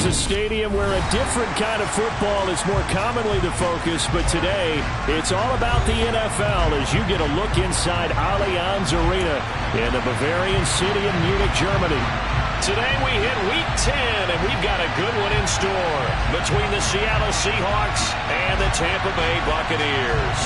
a stadium where a different kind of football is more commonly the focus, but today it's all about the NFL as you get a look inside Allianz Arena in the Bavarian city of Munich, Germany. Today we hit Week 10, and we've got a good one in store between the Seattle Seahawks and the Tampa Bay Buccaneers.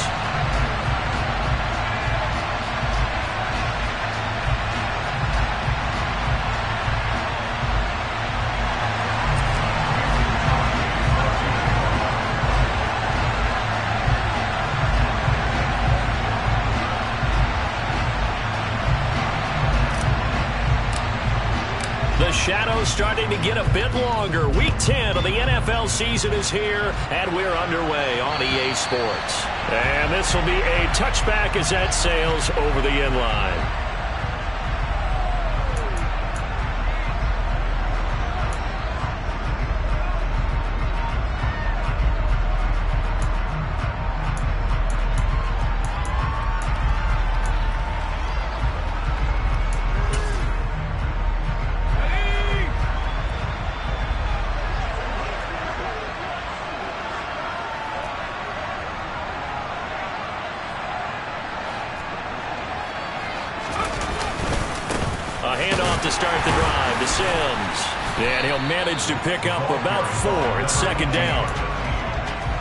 The shadow's starting to get a bit longer. Week 10 of the NFL season is here, and we're underway on EA Sports. And this will be a touchback as that sails over the end line. A handoff to start the drive to Sims. And he'll manage to pick up about 4. It's second down.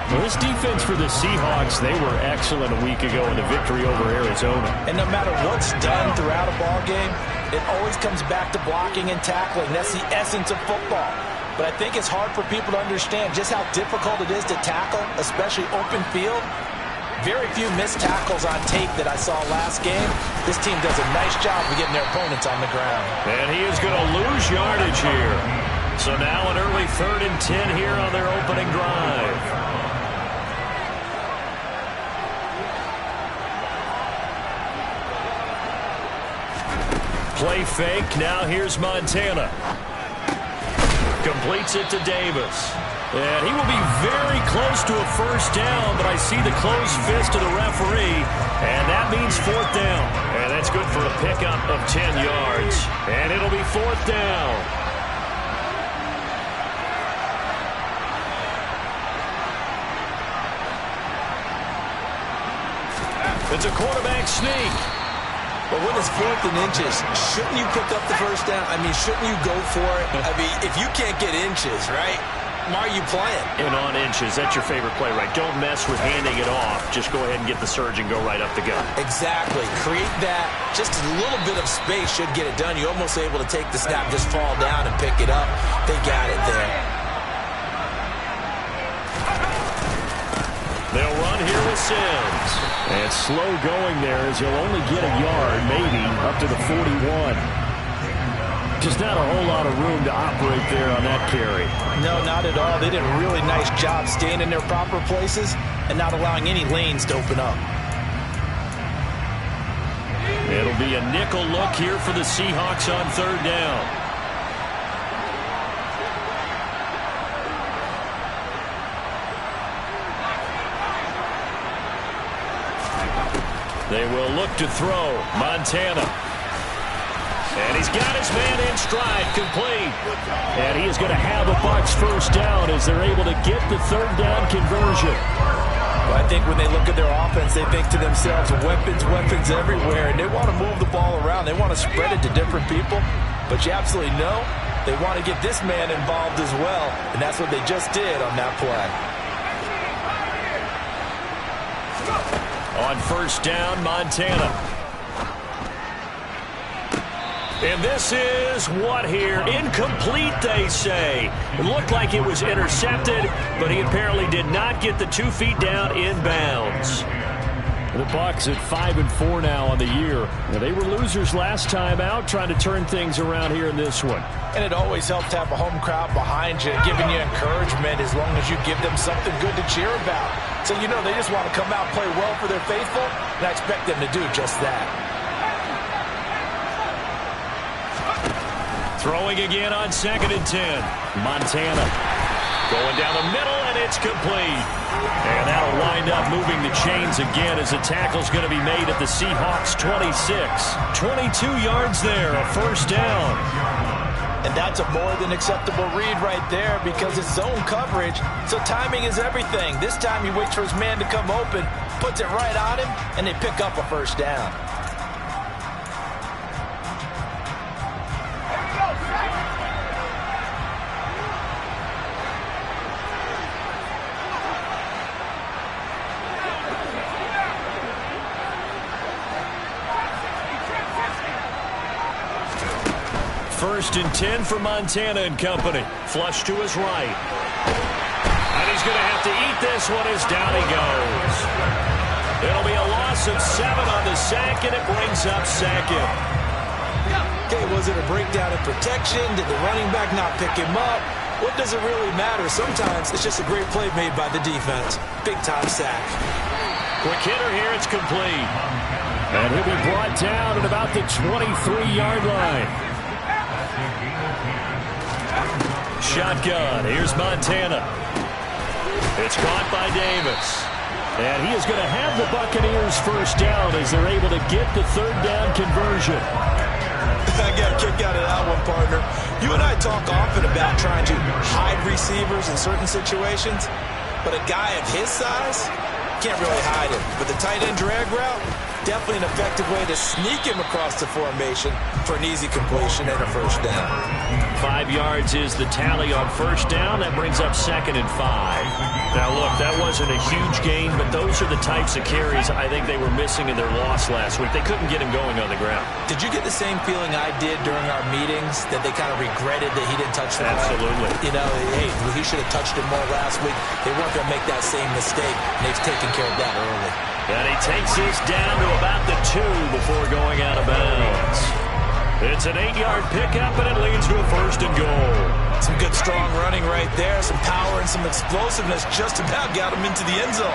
Well, this defense for the Seahawks, they were excellent a week ago in the victory over Arizona. And no matter what's done throughout a ball game, it always comes back to blocking and tackling. That's the essence of football. But I think it's hard for people to understand just how difficult it is to tackle, especially open field. Very few missed tackles on tape that I saw last game. This team does a nice job of getting their opponents on the ground. And he is going to lose yardage here. So now an early 3rd and 10 here on their opening drive. Play fake. Now here's Montana. Completes it to Davis. And he will be very close to a first down, but I see the closed fist of the referee, and that means 4th down. And that's good for a pickup of 10 yards. And it'll be 4th down. It's a quarterback sneak. But when it's 4th and inches, shouldn't you pick up the first down? I mean, shouldn't you go for it? I mean, if you can't get inches, right? Why are you playing? And on inches, that's your favorite play, right? Don't mess with handing it off. Just go ahead and get the surge and go right up the gut. Exactly. Create that. Just a little bit of space should get it done. You're almost able to take the snap, just fall down and pick it up. They got it there. They'll run here with Sims. And slow going there as he'll only get a yard, maybe, up to the 41. Just not a whole lot of room to operate there on that carry. No, not at all. They did a really nice job staying in their proper places and not allowing any lanes to open up. It'll be a nickel look here for the Seahawks on 3rd down. They will look to throw. Montana. And he's got his man in stride, complete. And he is going to have a Bucs first down as they're able to get the 3rd down conversion. Well, I think when they look at their offense, they think to themselves, weapons, weapons everywhere. And they want to move the ball around. They want to spread it to different people. But you absolutely know they want to get this man involved as well. And that's what they just did on that play. On 1st down, Montana. And this is what here? Incomplete, they say. It looked like it was intercepted, but he apparently did not get the 2 feet down in bounds. The Bucs at 5-4 now on the year. Now, they were losers last time out, trying to turn things around here in this one. And it always helps to have a home crowd behind you, giving you encouragement as long as you give them something good to cheer about. So, you know, they just want to come out and play well for their faithful, and I expect them to do just that. Throwing again on 2nd and 10. Montana going down the middle, and it's complete. And that'll wind up moving the chains again as the tackle's going to be made at the Seahawks 26. 22 yards there, a first down. And that's a more than acceptable read right there because it's zone coverage, so timing is everything. This time he waits for his man to come open, puts it right on him, and they pick up a first down. First and 10 for Montana and company. Flush to his right. And he's going to have to eat this one as down he goes. It'll be a loss of 7 on the sack, and it brings up second. Okay, was it a breakdown in protection? Did the running back not pick him up? What does it really matter? Sometimes it's just a great play made by the defense. Big-time sack. Quick hitter here, it's complete. And he'll be brought down at about the 23-yard line. Shotgun. Here's Montana. It's caught by Davis. And he is going to have the Buccaneers first down as they're able to get the third down conversion. I got a kick out of that one, partner. You and I talk often about trying to hide receivers in certain situations, but a guy of his size can't really hide him. But the tight end drag route, definitely an effective way to sneak him across the formation for an easy completion and a first down. 5 yards is the tally on first down. That brings up 2nd and 5. Now, look, that wasn't a huge gain, but those are the types of carries I think they were missing in their loss last week. They couldn't get him going on the ground. Did you get the same feeling I did during our meetings, that they kind of regretted that he didn't touch the ball? Absolutely. You know, hey, he should have touched it more last week. They weren't going to make that same mistake, and they've taken care of that early. And he takes this down to about the 2 before going out of bounds. It's an 8-yard pickup, and it leads to a first and goal. Some good, strong running right there. Some power and some explosiveness just about got him into the end zone.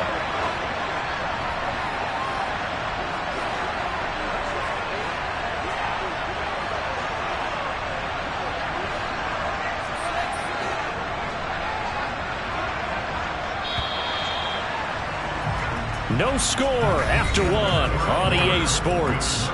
No score after 1 on EA Sports.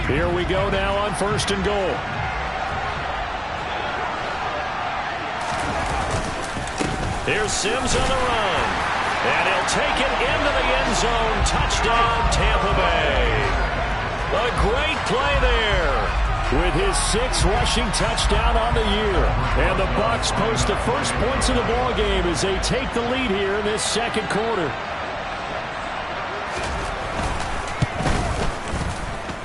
Here we go now on first and goal. Here's Sims on the run. And he'll take it into the end zone. Touchdown, Tampa Bay. A great play there. With his 6th rushing touchdown on the year. And the Bucs post the first points of the ball game as they take the lead here in this second quarter.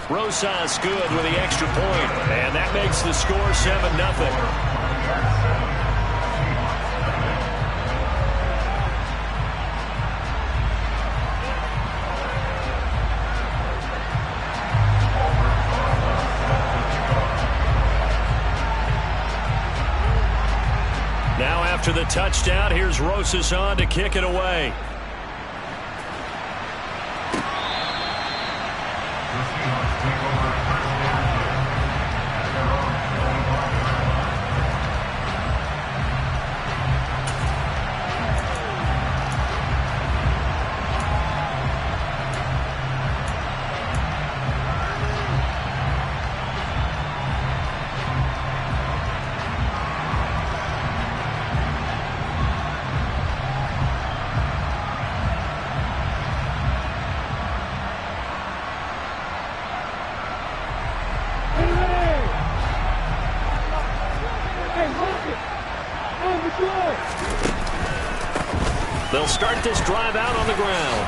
Rosas good with the extra point. And that makes the score 7-0. Now after the touchdown, here's Rosas on to kick it away. They'll start this drive out on the ground.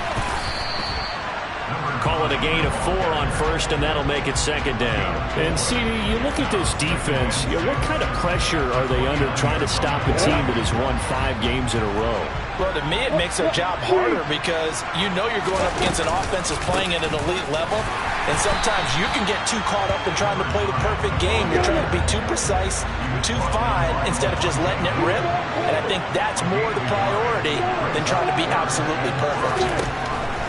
Call it a gain of 4 on first, and that'll make it second down. And, CD, you look at this defense, what kind of pressure are they under trying to stop a team that has won 5 games in a row? Well, to me, it makes their job harder because you know you're going up against an offense that's playing at an elite level, and sometimes you can get too caught up in trying to play the perfect game. You're trying to be too precise, too fine, instead of just letting it rip, and I think that's more the priority than trying to be absolutely perfect.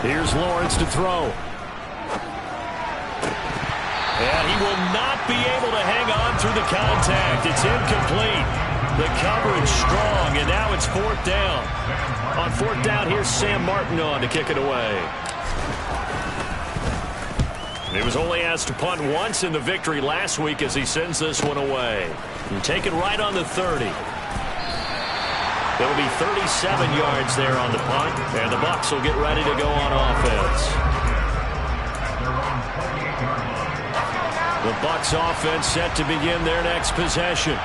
Here's Lawrence to throw. And he will not be able to hang on through the contact. It's incomplete. The coverage strong, and now it's 4th down. On 4th down, here's Sam Martin on to kick it away. He was only asked to punt once in the victory last week as he sends this one away. And take it right on the 30. It'll be 37 yards there on the punt, and the Bucs will get ready to go on offense. The Bucs offense set to begin their next possession.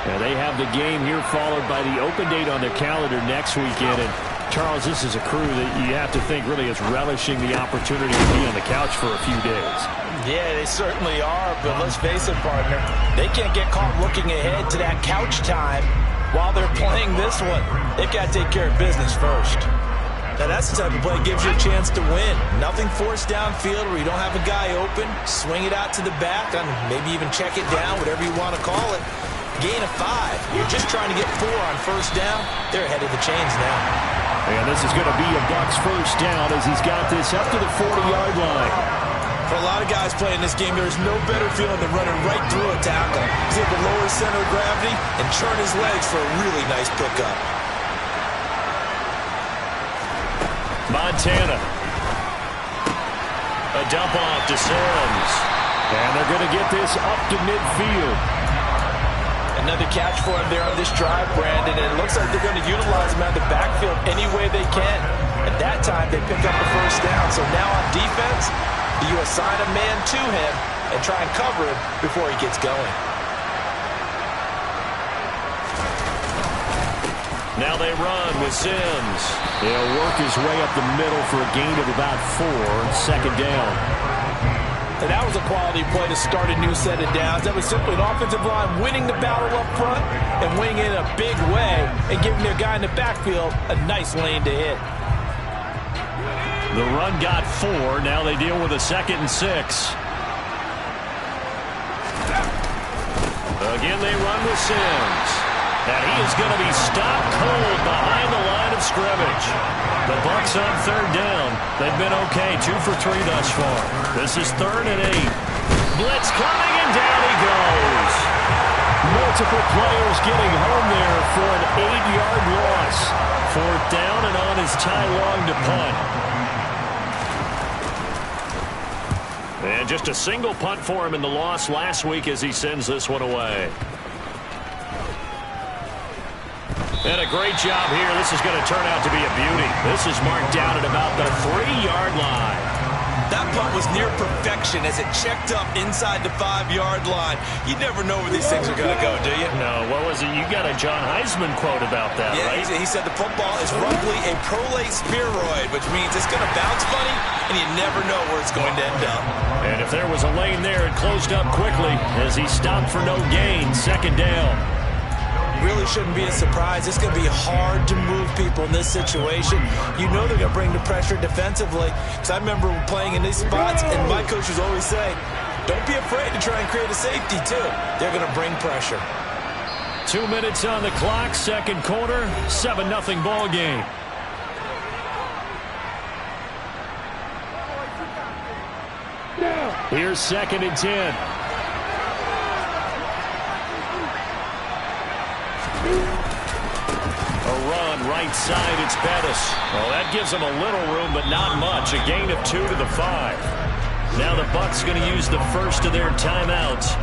And they have the game here followed by the open date on their calendar next weekend. And Charles, this is a crew that you have to think really is relishing the opportunity to be on the couch for a few days. Yeah, they certainly are, but let's face it, partner. They can't get caught looking ahead to that couch time while they're playing this one. They've got to take care of business first. Now, that's the type of play that gives you a chance to win. Nothing forced downfield where you don't have a guy open. Swing it out to the back, and maybe even check it down, whatever you want to call it. Gain of 5. You're just trying to get 4 on 1st down. They're ahead of the chains now. And this is going to be a Bucs 1st down as he's got this up to the 40-yard line. For a lot of guys playing this game, there's no better feeling than running right through a tackle. He's able to lower his center of gravity and turn his legs for a really nice pickup. Montana. A dump off to Sims. And they're going to get this up to midfield. Another catch for him there on this drive, Brandon, and it looks like they're going to utilize him out of the backfield any way they can. At that time, they pick up the 1st down. So now on defense, you assign a man to him and try and cover him before he gets going. Now they run with Sims. He'll work his way up the middle for a gain of about 4, 2nd down. And that was a quality play to start a new set of downs. That was simply an offensive line winning the battle up front and winning it in a big way and giving their guy in the backfield a nice lane to hit. The run got 4. Now they deal with a 2nd and 6. Again, they run with Sims. And he is going to be stopped cold behind the line of scrimmage. The Bucs on 3rd down. They've been okay, 2 for 3 thus far. This is 3rd and 8. Blitz coming, and down he goes. Multiple players getting home there for an 8-yard loss. 4th down, and on is Ty Long to punt. And just a single punt for him in the loss last week as he sends this one away. And a great job here. This is going to turn out to be a beauty. This is marked down at about the 3-yard line. That punt was near perfection as it checked up inside the 5-yard line. You never know where these things are going to go, do you? No. What was it? You got a John Heisman quote about that, right? Yeah, he said the football is roughly a prolate spheroid, which means it's going to bounce funny, and you never know where it's going to end up. And if there was a lane there, it closed up quickly as he stopped for no gain. 2nd down. Really shouldn't be a surprise. It's going to be hard to move people in this situation. You know they're going to bring the pressure defensively. Because I remember playing in these spots, and my coaches always say, don't be afraid to try and create a safety, too. They're going to bring pressure. 2 minutes on the clock, 2nd quarter, 7-0 ball game. Here's 2nd and 10. A run right side, it's Bettis. Well, that gives them a little room, but not much. A gain of 2 to the 5. Now the Bucs going to use the first of their timeouts.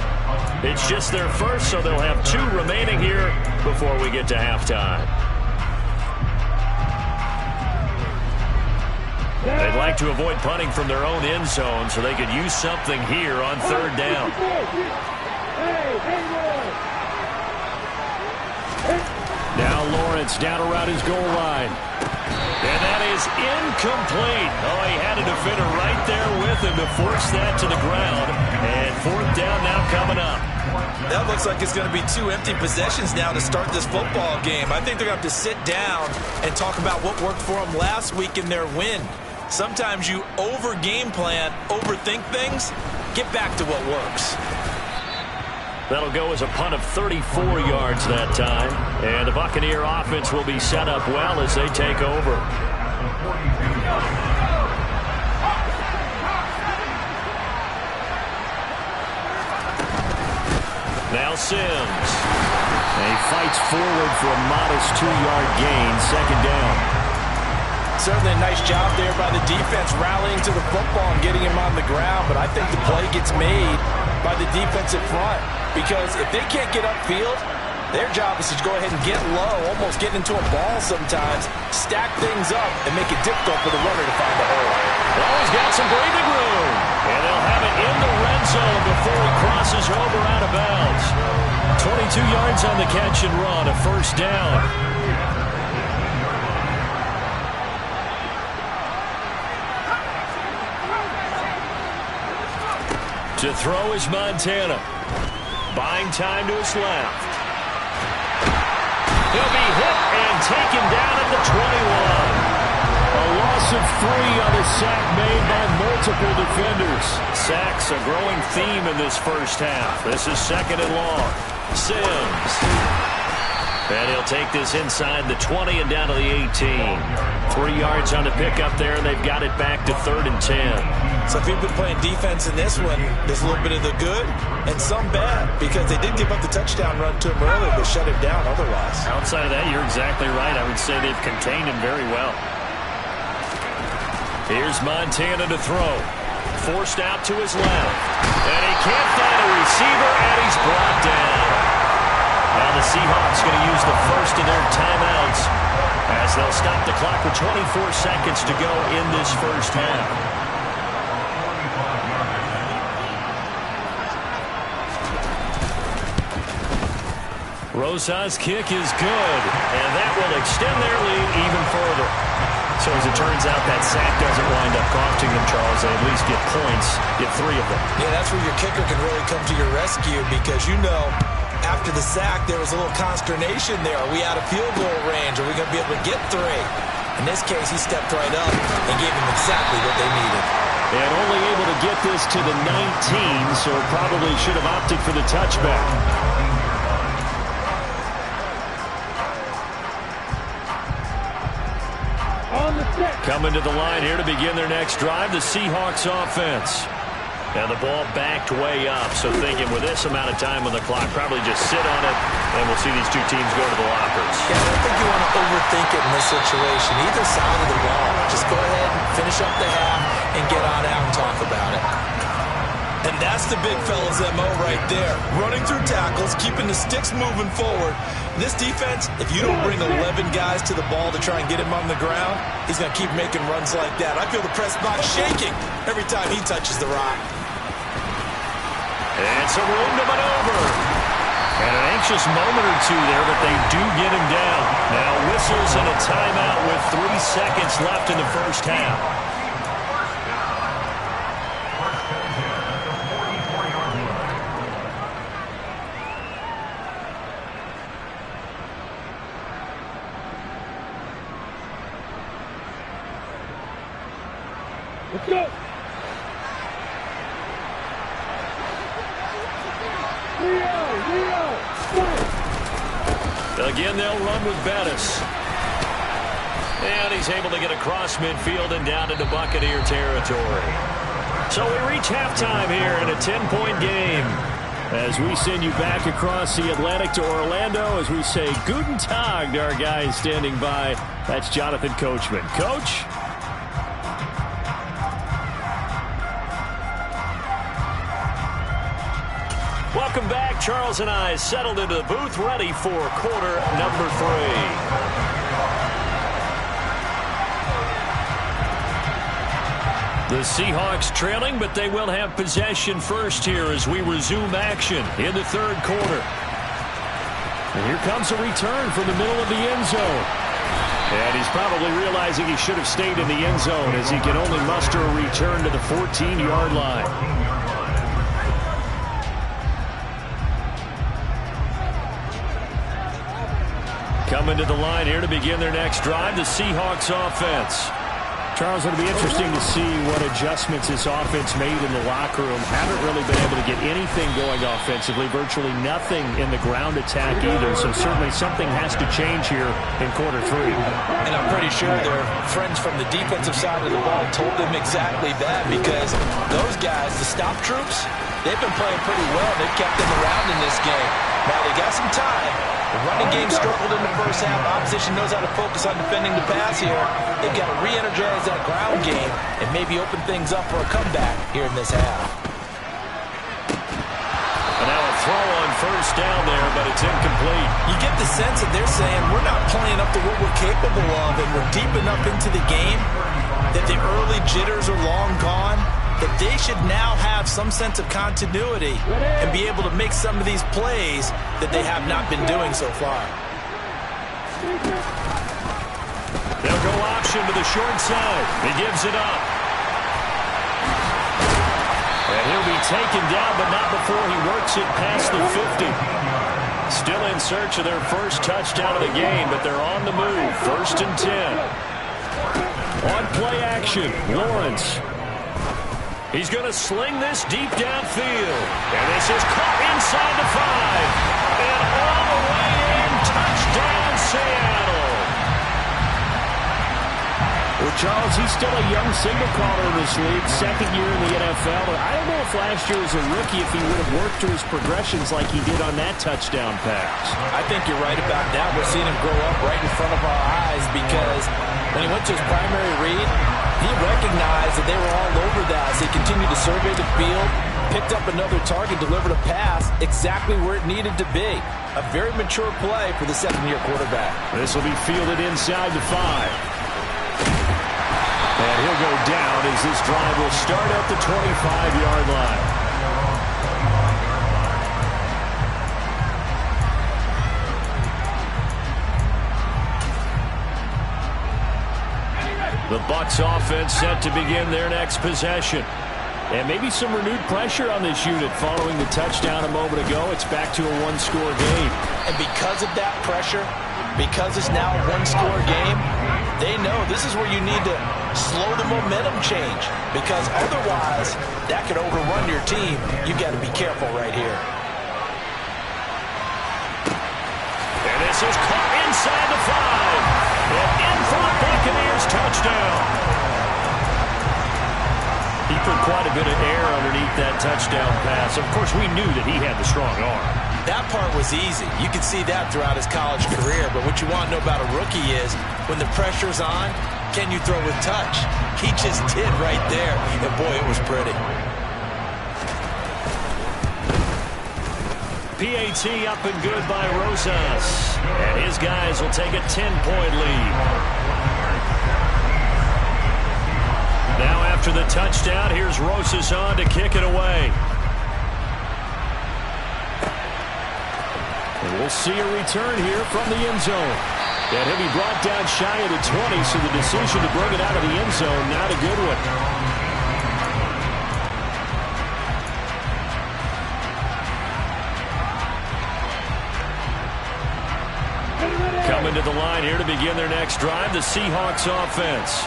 It's just their first, so they'll have 2 remaining here before we get to halftime. They'd like to avoid punting from their own end zone so they could use something here on 3rd down. Now Lawrence down around his goal line. And that is incomplete. Oh, he had a defender right there with him to force that to the ground. And 4th down now coming up. That looks like it's going to be 2 empty possessions now to start this football game. I think they're going to have to sit down and talk about what worked for them last week in their win. Sometimes you over-game plan, overthink things. Get back to what works. That'll go as a punt of 34 yards that time. And the Buccaneer offense will be set up well as they take over. Sims. And he fights forward for a modest 2-yard gain, second down. Certainly a nice job there by the defense rallying to the football and getting him on the ground, but I think the play gets made by the defensive front because if they can't get upfield, their job is to go ahead and get low, almost get into a ball sometimes, stack things up, and make it difficult for the runner to find the hole. Well, he's got some breathing room. And they'll have it in the red zone before he crosses over out of bounds. 22 yards on the catch and run, a first down. To throw is Montana. Buying time to his left. He'll be hit and taken down at the 21. A loss of 3 on a sack made by multiple defenders. Sacks a growing theme in this first half. This is second and long. Sims. And he'll take this inside the 20 and down to the 18. 3 yards on the pickup there, and they've got it back to 3rd and 10. So if you've been playing defense in this one, there's a little bit of the good and some bad because they did give up the touchdown run to him earlier but shut him down otherwise. Outside of that, you're exactly right. I would say they've contained him very well. Here's Montana to throw. Forced out to his left. And he can't find a receiver, and he's brought down. Now the Seahawks going to use the first of their timeouts as they'll stop the clock with 24 seconds to go in this first half. Rosa's kick is good, and that will extend their lead even further. So as it turns out, that sack doesn't wind up costing them, Charles. They at least get points, get 3 of them. Yeah, that's where your kicker can really come to your rescue because you know after the sack there was a little consternation there. Are we out of field goal range? Are we going to be able to get 3? In this case, he stepped right up and gave them exactly what they needed. And only able to get this to the 19, so probably should have opted for the touchback. Coming to the line here to begin their next drive, the Seahawks offense. And the ball backed way up, so thinking with this amount of time on the clock, probably just sit on it, and we'll see these two teams go to the lockers. Yeah, I don't think you want to overthink it in this situation. Either side of the ball. Just go ahead and finish up the half and get on out and talk about it. And that's the big fella's MO right there. Running through tackles, keeping the sticks moving forward. This defense, if you don't bring 11 guys to the ball to try and get him on the ground, he's going to keep making runs like that. I feel the press box shaking every time he touches the rock. And some room to maneuver. And an anxious moment or two there, but they do get him down. Now whistles and a timeout with 3 seconds left in the first half. Let's go. Again, they'll run with Bettis. And he's able to get across midfield and down into Buccaneer territory. So we reach halftime here in a 10-point game. As we send you back across the Atlantic to Orlando, as we say Guten Tag to our guys standing by. That's Jonathan Coachman. Coach? Welcome back. Charles and I settled into the booth, ready for quarter number 3. The Seahawks trailing, but they will have possession first here as we resume action in the third quarter. And here comes a return from the middle of the end zone. And he's probably realizing he should have stayed in the end zone as he can only muster a return to the 14-yard line. Coming to the line here to begin their next drive, the Seahawks offense. Charles, it'll be interesting to see what adjustments this offense made in the locker room. Haven't really been able to get anything going offensively, virtually nothing in the ground attack either. So certainly something has to change here in quarter 3. And I'm pretty sure their friends from the defensive side of the ball told them exactly that, because those guys, the stop troops, they've been playing pretty well. They've kept them around in this game. Now they got some time. The running game struggled in the first half. Opposition knows how to focus on defending the pass here. They've got to re-energize that ground game and maybe open things up for a comeback here in this half. And now a throw on first down there, but it's incomplete. You get the sense that they're saying we're not playing up to what we're capable of, and we're deep enough into the game that the early jitters are long gone, that they should now have some sense of continuity and be able to make some of these plays that they have not been doing so far. They'll go option to the short side. He gives it up. And he'll be taken down, but not before he works it past the 50. Still in search of their first touchdown of the game, but they're on the move. 1st and 10. On play action, Lawrence. He's going to sling this deep downfield. And this is caught inside the 5. And all the way in. Touchdown, Seattle. Well, Charles, he's still a young signal caller in this league, 2nd year in the NFL. I don't know if last year as a rookie, if he would have worked through his progressions like he did on that touchdown pass. I think you're right about that. We're seeing him grow up right in front of our eyes, because when he went to his primary read, he recognized that they were all over that as he continued to survey the field, picked up another target, delivered a pass exactly where it needed to be. A very mature play for the 2nd-year quarterback. This will be fielded inside the 5. And he'll go down as this drive will start at the 25-yard line. The Bucs offense set to begin their next possession. And maybe some renewed pressure on this unit following the touchdown a moment ago. It's back to a 1-score game. And because of that pressure, because it's now a 1-score game, they know this is where you need to slow the momentum change, because otherwise that could overrun your team. You've got to be careful right here. And this is caught inside the 5. And in for the Buccaneers touchdown. He put quite a bit of air underneath that touchdown pass. Of course, we knew that he had the strong arm. That part was easy. You could see that throughout his college career. But what you want to know about a rookie is when the pressure's on, can you throw with touch? He just did right there. And boy, it was pretty. PAT up and good by Rosas. And his guys will take a 10-point lead. Now after the touchdown, here's Rosas on to kick it away. And we'll see a return here from the end zone. And he'll be brought down shy of the 20, so the decision to bring it out of the end zone, not a good one. Coming to the line here to begin their next drive, the Seahawks offense.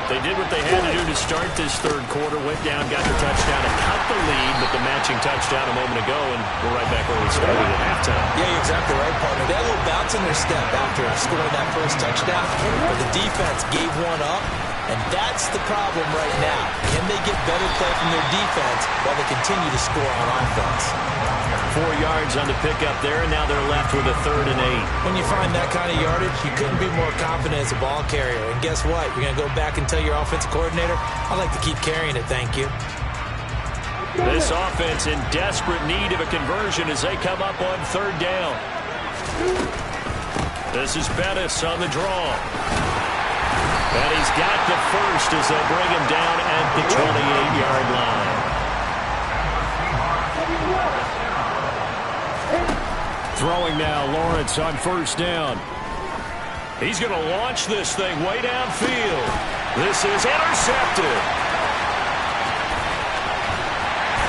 They did what they had to do to start this 3rd quarter, went down, got the touchdown, and cut the lead, but the matching touchdown a moment ago, and we're right back where we started at halftime. Yeah, you're exactly right, partner. They had a little bounce in their step after scoring that first touchdown, but the defense gave one up, and that's the problem right now. Can they get better play from their defense while they continue to score on offense? 4 yards on the pickup there, and now they're left with a 3rd and 8. When you find that kind of yardage, you couldn't be more confident as a ball carrier. And guess what? You're going to go back and tell your offensive coordinator, I'd like to keep carrying it, thank you. This offense in desperate need of a conversion as they come up on 3rd down. This is Bettis on the draw. And he's got the first as they'll bring him down at the 28-yard line. Throwing now, Lawrence on 1st down. He's going to launch this thing way downfield. This is intercepted.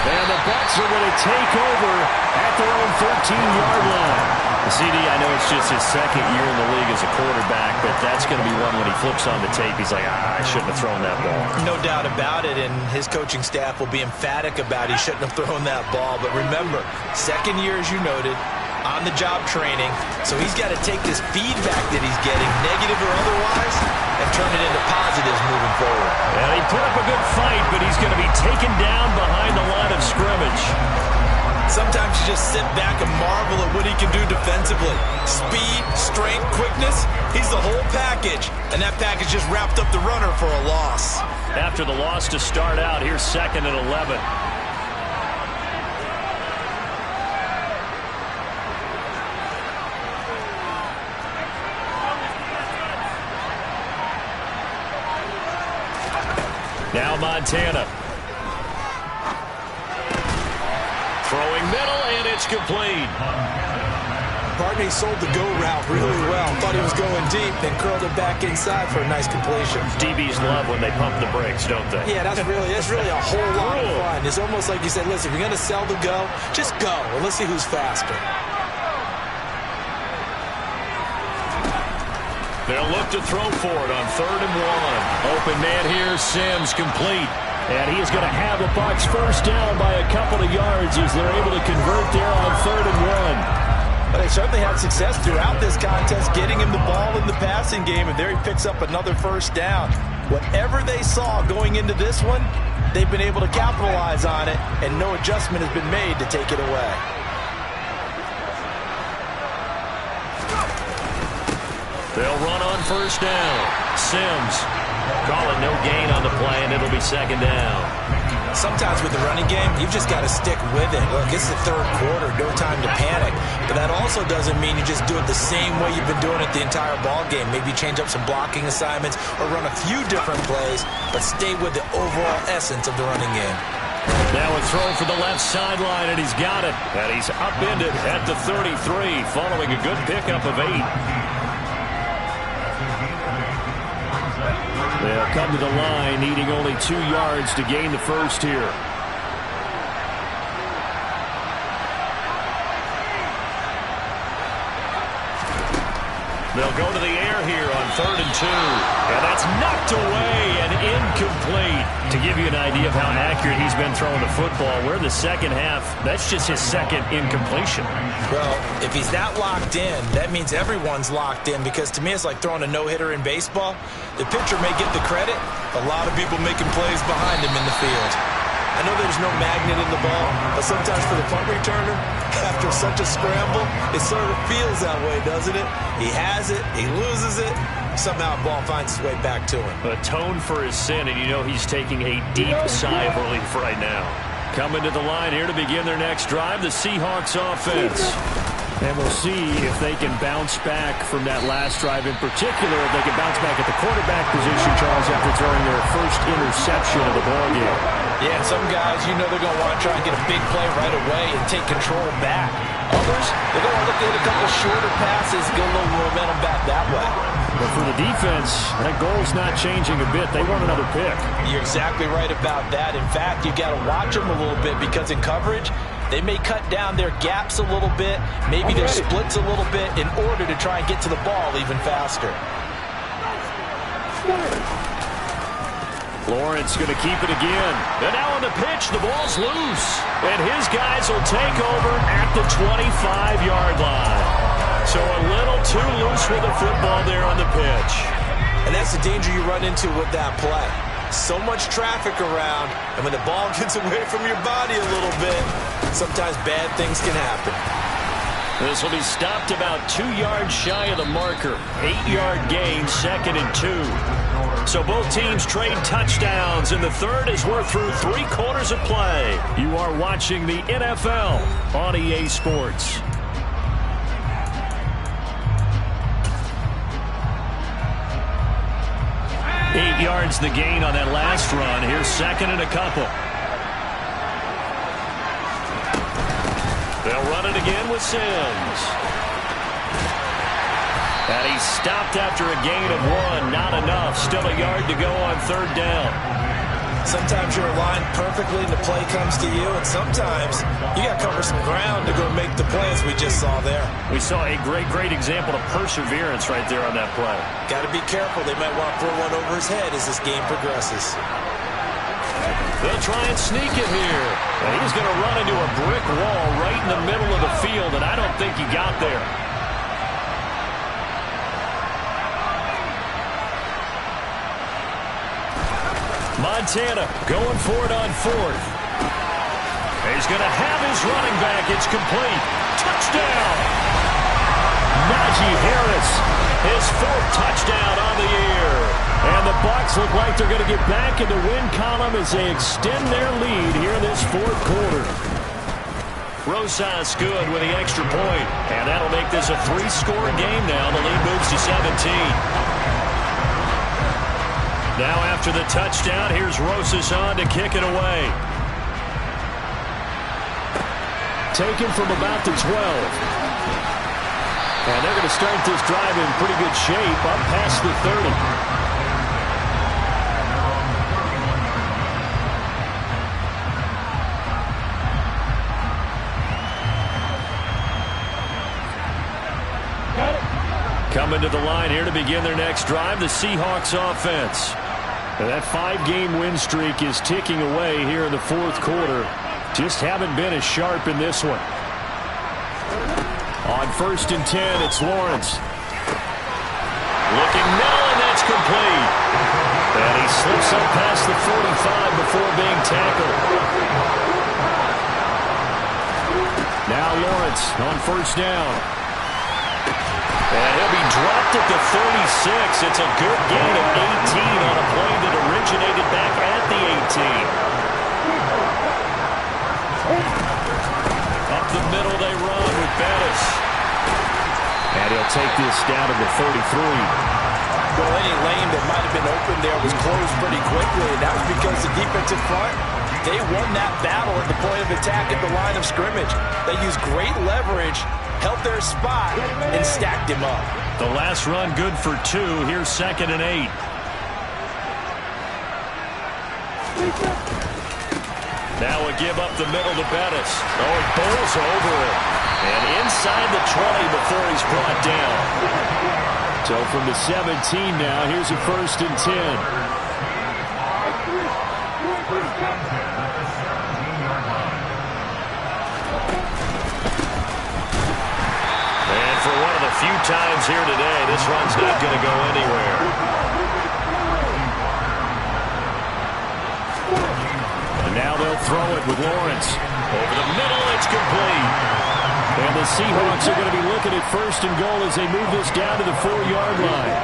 And the Bucs are going to take over at their own 13-yard line. CD, I know it's just his second year in the league as a quarterback, but that's going to be one when he flips on the tape. He's like, I shouldn't have thrown that ball. No doubt about it, and his coaching staff will be emphatic about he shouldn't have thrown that ball. But remember, second year, as you noted, on-the-job training, so he's got to take this feedback that he's getting, negative or otherwise, and turn it into positives moving forward. And he put up a good fight, but he's going to be taken down behind the line of scrimmage. Sometimes you just sit back and marvel at what he can do defensively. Speed, strength, quickness, he's the whole package. And that package just wrapped up the runner for a loss. After the loss to start out, here's 2nd and 11. Now Montana. Throwing middle, and it's complete. Barney sold the go route really well. Thought he was going deep, then curled it back inside for a nice completion. DBs love when they pump the brakes, don't they? Yeah, that's really a whole lot of fun. It's almost like you said, listen, if you're going to sell the go, just go, and let's see who's faster. They'll look to throw for it on 3rd and 1. Open man here, Sims, complete. And he is going to have a Bucs first down by a couple of yards as they're able to convert there on 3rd and 1. But they certainly had success throughout this contest, getting him the ball in the passing game, and there he picks up another first down. Whatever they saw going into this one, they've been able to capitalize on it, and no adjustment has been made to take it away. They'll run on first down. Sims calling no gain on the play, and it'll be 2nd down. Sometimes with the running game, you've just got to stick with it. Look, it's the 3rd quarter, no time to panic. But that also doesn't mean you just do it the same way you've been doing it the entire ball game. Maybe change up some blocking assignments or run a few different plays, but stay with the overall essence of the running game. Now a throw for the left sideline, and he's got it. And he's upended at the 33, following a good pickup of 8. They'll come to the line, needing only 2 yards to gain the first here. They'll go to the air here on 3rd and 2. And that's knocked away and incomplete. To give you an idea of how accurate he's been throwing the football, we're in the second half. That's just his 2nd incompletion. Well, if he's that locked in, that means everyone's locked in, because to me it's like throwing a no-hitter in baseball. The pitcher may get the credit, a lot of people making plays behind him in the field. I know there's no magnet in the ball, but sometimes for the punt returner, after such a scramble, it sort of feels that way, doesn't it? He has it, he loses it, somehow the ball finds its way back to him. Atone for his sin, and you know he's taking a deep sigh of relief right now. Coming to the line here to begin their next drive, the Seahawks offense. And we'll see if they can bounce back from that last drive in particular, if they can bounce back at the quarterback position, Charles, after throwing their first interception of the ballgame. Yeah, some guys, you know they're going to want to try and get a big play right away and take control back. Others, they're going to look at a couple shorter passes, get a little momentum back that way. But for the defense, that goal's not changing a bit. They want another pick. You're exactly right about that. In fact, you got to watch them a little bit, because in coverage, they may cut down their gaps a little bit, maybe their splits a little bit, in order to try and get to the ball even faster. Lawrence going to keep it again. And now on the pitch, the ball's loose. And his guys will take over at the 25-yard line. So a little too loose with the football there on the pitch. And that's the danger you run into with that play. So much traffic around, and when the ball gets away from your body a little bit, sometimes bad things can happen. This will be stopped about 2 yards shy of the marker. 8-yard gain, 2nd and 2. So both teams trade touchdowns in the third as we're through 3 quarters of play. You are watching the NFL on EA Sports. Eight yards the gain on that last run. Here's 2nd and a couple. They'll run it again with Sims. And he's stopped after a gain of 1. Not enough. Still a yard to go on 3rd down. Sometimes you're aligned perfectly and the play comes to you, and sometimes you got to cover some ground to go make the plays we just saw there. We saw a great example of perseverance right there on that play. Got to be careful. They might want to throw one over his head as this game progresses. They'll try and sneak it here. And he's going to run into a brick wall right in the middle of the field, and I don't think he got there. Montana going for it on fourth. He's going to have his running back. It's complete. Touchdown. Najee Harris, his fourth touchdown on the year. And the Bucs look like they're going to get back in the win column as they extend their lead here in this fourth quarter. Rosas good with the extra point. And that'll make this a 3-score game now. The lead moves to 17. Now after the touchdown, here's Rosas on to kick it away. Taken from about the 12. And they're going to start this drive in pretty good shape up past the 30. Coming to the line here to begin their next drive, the Seahawks offense. And that 5-game win streak is ticking away here in the fourth quarter. Just haven't been as sharp in this one. On 1st and 10, it's Lawrence. Looking middle, and that's complete. And he slips up past the 45 before being tackled. Now Lawrence on 1st down. And he'll be dropped at the 36. It's a good gain of 18 on a play that originated back at the 18. Up the middle they run with Bettis. And he'll take this down to the 33. Well, any lane that might have been open there was closed pretty quickly, and that was because the defensive front, they won that battle at the point of attack at the line of scrimmage. They used great leverage, held their spot, and stacked him up. The last run good for 2. Here's 2nd and 8. Now a give up the middle to Bettis. Oh, he bowls over it. And inside the 20 before he's brought down. So from the 17 now, here's a 1st and 10. For one of the few times here today, this run's not going to go anywhere. And now they'll throw it with Lawrence. Over the middle, it's complete. And the Seahawks are going to be looking at 1st and goal as they move this down to the 4-yard line.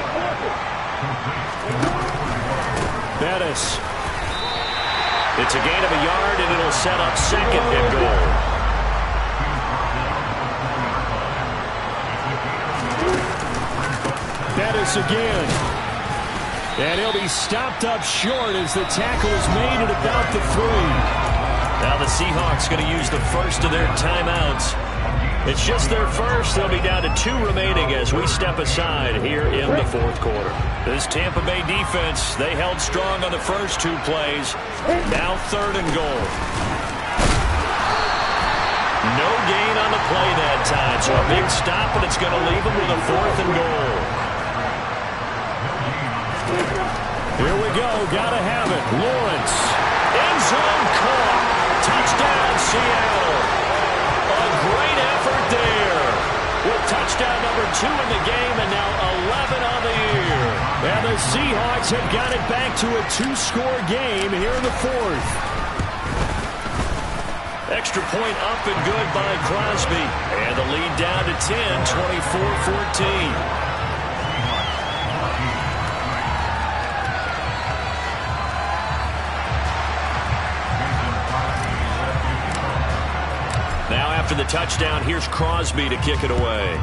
Bettis. It's a gain of a yard, and it'll set up 2nd and goal. Bettis again. And he'll be stopped up short as the tackle is made at about the 3. Now the Seahawks going to use the first of their timeouts. It's just their first. They'll be down to 2 remaining as we step aside here in the fourth quarter. This Tampa Bay defense, they held strong on the first 2 plays. Now 3rd and goal. No gain on the play that time, so a big stop, and it's going to leave them with a 4th and goal. Here we go. Gotta have it. Lawrence. End zone caught. Touchdown, Seattle. A great effort there. With touchdown number 2 in the game and now 11 on the year. And the Seahawks have got it back to a 2-score game here in the 4th. Extra point up and good by Crosby. And the lead down to 10, 24-14. Now after the touchdown, here's Crosby to kick it away.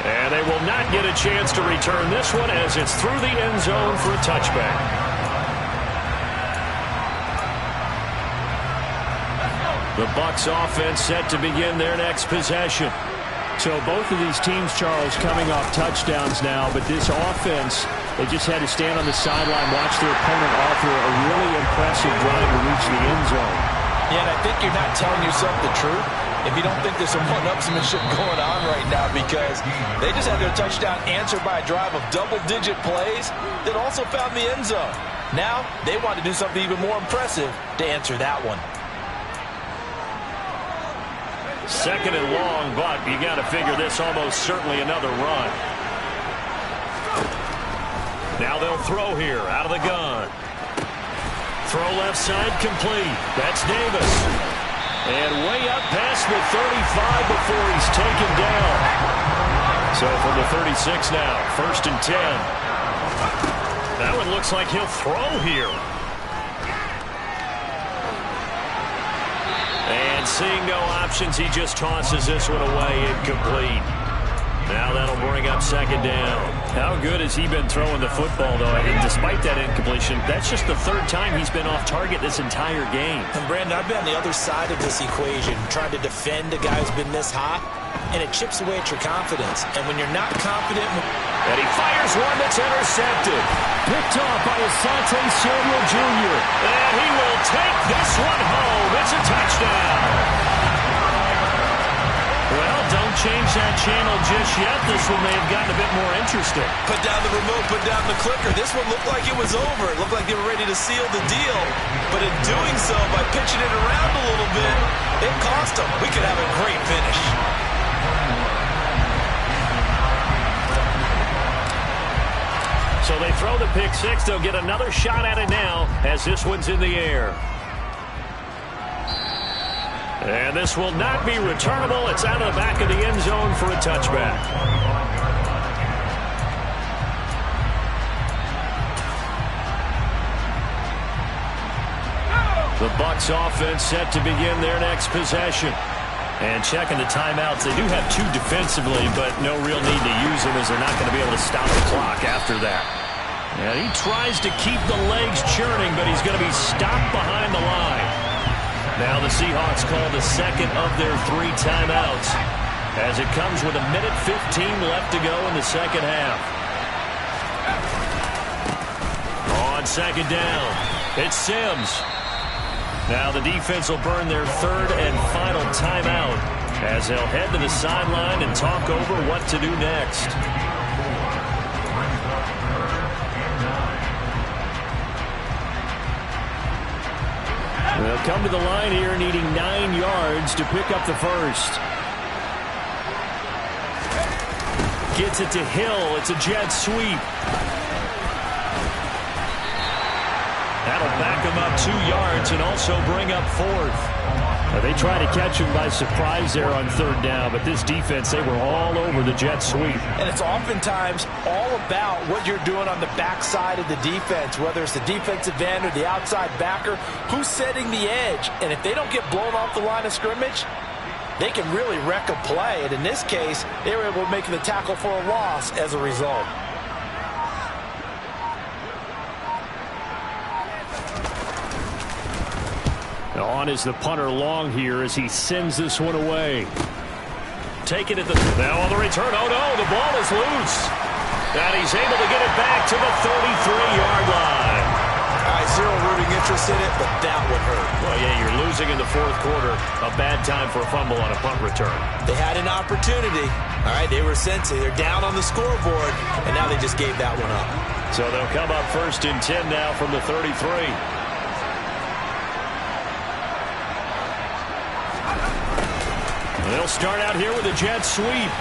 And they will not get a chance to return this one as it's through the end zone for a touchback. The Bucs offense set to begin their next possession. So both of these teams, Charles, coming off touchdowns now, but this offense They just had to stand on the sideline, watch their opponent offer a really impressive drive to reach the end zone. Yeah, and I think you're not telling yourself the truth if you don't think there's some one-upsmanship going on right now, because they just had their touchdown answered by a drive of double-digit plays that also found the end zone. Now they want to do something even more impressive to answer that one. Second and long, but you got to figure this almost certainly another run. Now they'll throw here out of the gun. Throw left side complete. That's Davis. And way up past the 35 before he's taken down. So from the 36 now, 1st and 10. That one looks like he'll throw here. And seeing no options, he just tosses this one away, incomplete. Now that'll bring up 2nd down. How good has he been throwing the football, though? And despite that incompletion, that's just the 3rd time he's been off target this entire game. And Brandon, I've been on the other side of this equation, trying to defend a guy who's been this hot, and it chips away at your confidence. And when you're not confident... And he fires one that's intercepted. Picked off by Asante Samuel Jr. And he will take this one home. It's a touchdown. Well, don't change that channel just yet. This one may have gotten a bit more interesting. Put down the remote, put down the clicker. This one looked like it was over. It looked like they were ready to seal the deal. But in doing so, by pitching it around a little bit, it cost them. We could have a great finish. So they throw the pick six. They'll get another shot at it now as this one's in the air. And this will not be returnable. It's out of the back of the end zone for a touchback. The Bucs offense set to begin their next possession. And checking the timeouts. They do have 2 defensively, but no real need to use them as they're not going to be able to stop the clock after that. And he tries to keep the legs churning, but he's going to be stopped behind the line. Now the Seahawks call the 2nd of their 3 timeouts as it comes with 1:15 left to go in the 2nd half. On 2nd down, it's Sims. Now the defense will burn their 3rd and final timeout as they'll head to the sideline and talk over what to do next. They'll come to the line here needing 9 yards to pick up the first. Gets it to Hill. It's a jet sweep. That'll back him up 2 yards and also bring up 4th. They try to catch him by surprise there on 3rd down, but this defense, they were all over the jet sweep. And it's oftentimes all about what you're doing on the backside of the defense, whether it's the defensive end or the outside backer, who's setting the edge. And if they don't get blown off the line of scrimmage, they can really wreck a play. And in this case, they were able to make the tackle for a loss as a result. On is the punter Long here as he sends this one away. Take it at the... Now on the return. Oh, no, the ball is loose. And he's able to get it back to the 33-yard line. Zero rooting interest in it, but that would hurt. Well, yeah, you're losing in the 4th quarter. A bad time for a fumble on a punt return. They had an opportunity. All right, they were sensing. They're down on the scoreboard, and now they just gave that one up. So they'll come up 1st and 10 now from the 33. They'll start out here with a jet sweep.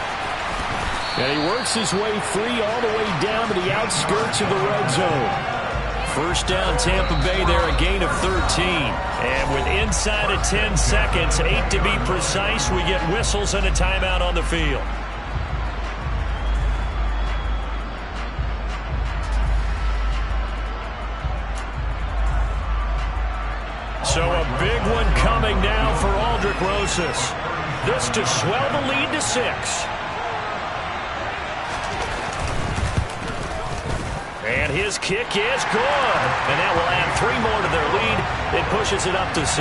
And he works his way free all the way down to the outskirts of the red zone. 1st down, Tampa Bay there, a gain of 13. And with inside of 10 seconds, 8 to be precise, we get whistles and a timeout on the field. So a big one coming now for Aldrick Rosas. This to swell the lead to 6. And his kick is good. And that will add 3 more to their lead. It pushes it up to 6.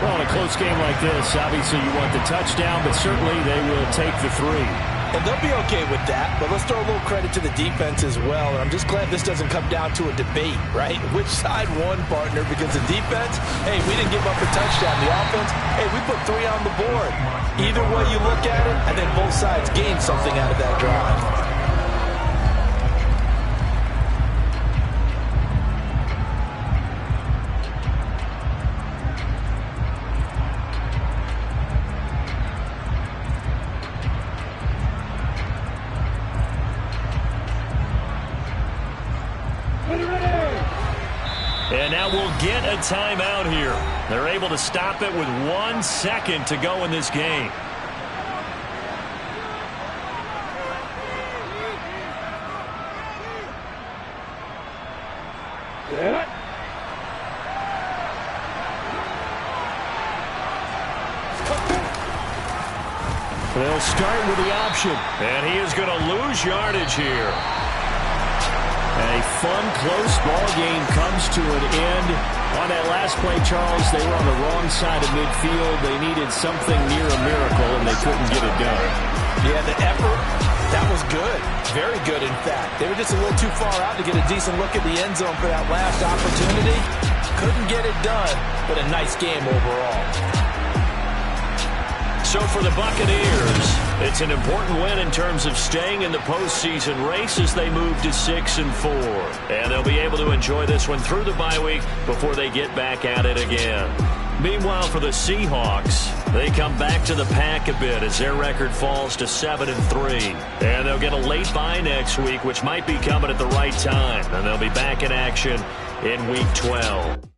Well, in a close game like this, obviously you want the touchdown, but certainly they will take the 3. And they'll be okay with that, but let's throw a little credit to the defense as well. And I'm just glad this doesn't come down to a debate, right? Which side won, partner? Because the defense, hey, we didn't give up a touchdown. The offense, hey, we put 3 on the board. Either way you look at it, I think both sides gained something out of that drive. And now we'll get a timeout here. They're able to stop it with 1 second to go in this game. They'll start with the option. And he is going to lose yardage here. A fun, close ball game comes to an end. On that last play, Charles, they were on the wrong side of midfield. They needed something near a miracle, and they couldn't get it done. Yeah, the effort, that was good. Very good, in fact. They were just a little too far out to get a decent look at the end zone for that last opportunity. Couldn't get it done, but a nice game overall. So for the Buccaneers, it's an important win in terms of staying in the postseason race as they move to 6-4. And they'll be able to enjoy this one through the bye week before they get back at it again. Meanwhile, for the Seahawks, they come back to the pack a bit as their record falls to 7-3. And they'll get a late bye next week, which might be coming at the right time. And they'll be back in action in Week 12.